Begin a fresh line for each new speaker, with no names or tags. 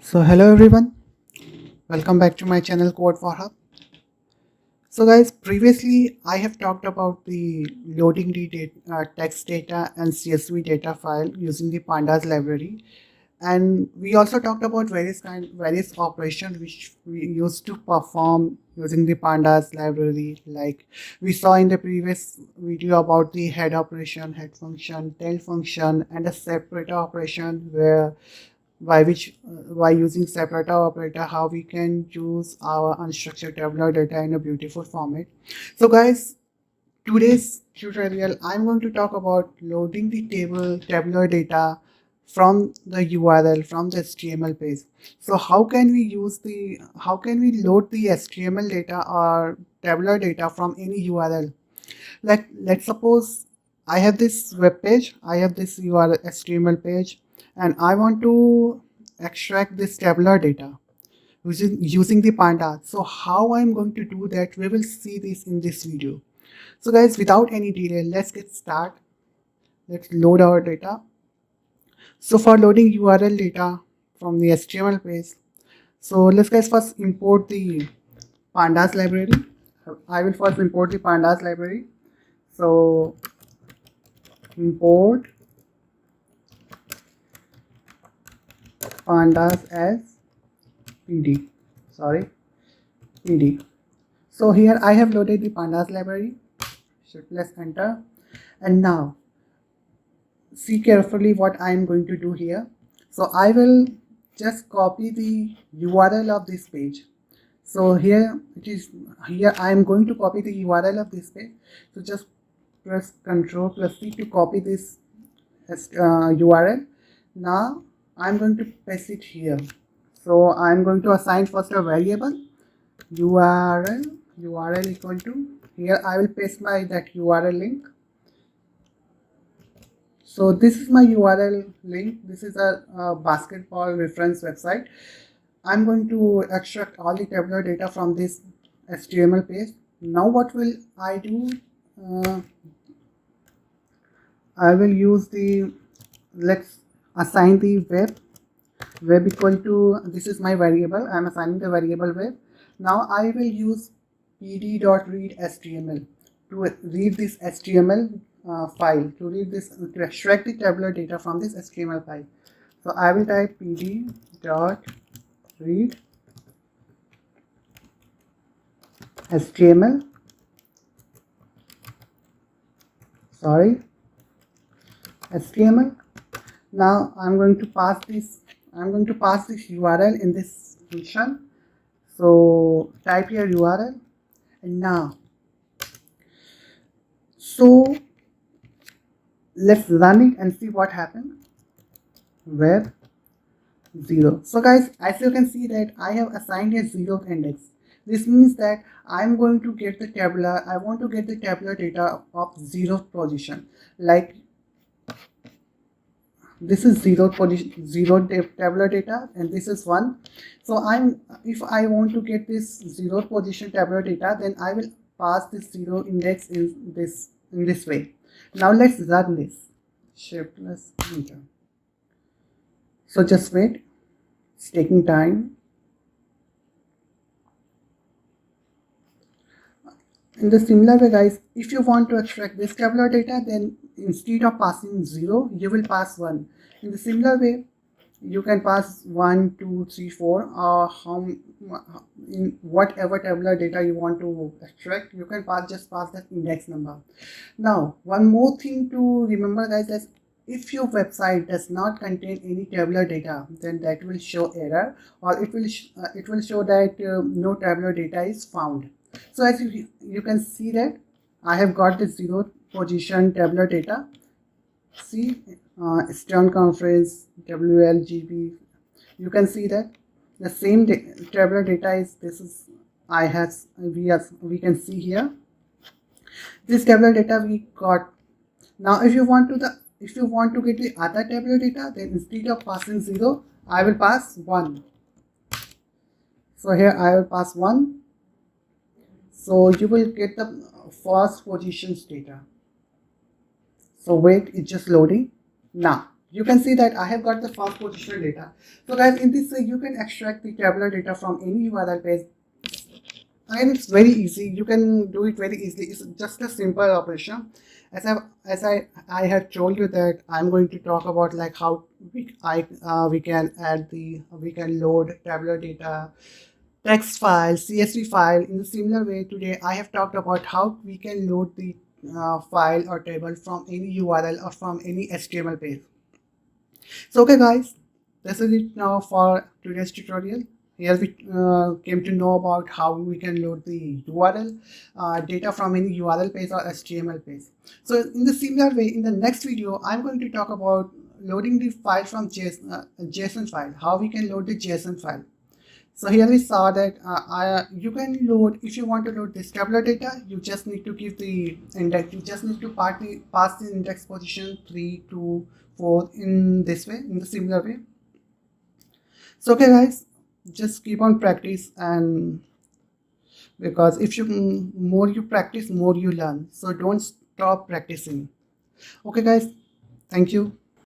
So hello everyone, welcome back to my channel Code for Hub. So guys, previously I have talked about the loading the text data and CSV data file using the pandas library, and we also talked about various operations which we used to perform using the pandas library. Like we saw in the previous video about the head operation, head function, tail function, and a separator operation where by using separator operator how we can use our unstructured tabular data in a beautiful format. So guys, today's tutorial I'm going to talk about loading the tabular data from the URL from the HTML page. So how can we load the HTML data or tabular data from any URL? Like let's suppose I have this web page, I have this URL HTML page, and I want to extract this tabular data using the panda. So how I'm going to do that, we will see this in this video. So guys, without any delay, let's get started. Let's load our data. So for loading URL data from the HTML page, so let's guys first import the pandas library. I will first import the pandas library. So import pandas as pd. Sorry, pd. So here I have loaded the pandas library. Shift plus enter, and now see carefully what I am going to do here. So I will just copy the URL of this page. So here I am going to copy the URL of this page. So just press Ctrl plus C to copy this URL. Now I'm going to paste it here. So I'm going to assign first a variable URL equal to, here I will paste my that URL link. So this is my URL link. This is a basketball reference website. I'm going to extract all the tabular data from this HTML page. Now what will I do? I will use the, let's assign the web equal to, this is my variable. I'm assigning the variable web. Now I will use pd.read.html to read this HTML file, to extract the tabular data from this HTML file. So I will type pd.read HTML. Sorry, HTML. Now I'm going to pass this URL in this function. So type your URL, and now so let's run it and see what happens. Web 0. So guys, as you can see that I have assigned a 0th index. This means that I'm going to get the I want to get the tabular data of 0th position. Like this is 0th position, 0 tabular data, and this is 1. So if I want to get this 0th position tabular data, then I will pass this 0 index in this way. Now let's run this. Shift plus enter. So just wait, it's taking time. In the similar way guys, if you want to extract this tabular data, then instead of passing 0, you will pass 1. In the similar way, you can pass 1, 2, 3, 4, or in whatever tabular data you want to extract, you can just pass that index number. Now one more thing to remember guys, is if your website does not contain any tabular data, then that will show error, or it will show that no tabular data is found. So as you can see that I have got the 0th position tabular data. See, Stern Conference, WLGB. You can see that the same tabular data is, this is we can see here. This tabular data we got. Now if you want to get the other tabular data, then instead of passing 0, I will pass 1. So here I will pass 1. So you will get the first positions data. So wait, it's just loading. Now you can see that I have got the first position data. So guys, in this way you can extract the tabular data from any URL page, and it's very easy. You can do it very easily. It's just a simple operation. As I have told you that I'm going to talk about like how we can we can load tabular data, text file, CSV file. In a similar way, today I have talked about how we can load the file or table from any URL or from any HTML page. So okay guys, this is it now for today's tutorial. Here we came to know about how we can load the URL data from any URL page or HTML page. So in the similar way, in the next video, I'm going to talk about loading the file from JSON file, how we can load the JSON file. So here we saw that you can load, if you want to load this tabular data, you just need to give the index, you just need to pass the index position 3 to 4 in this way, in the similar way. So okay guys, just keep on practice, and because if you more you practice, more you learn. So don't stop practicing. Okay guys, thank you.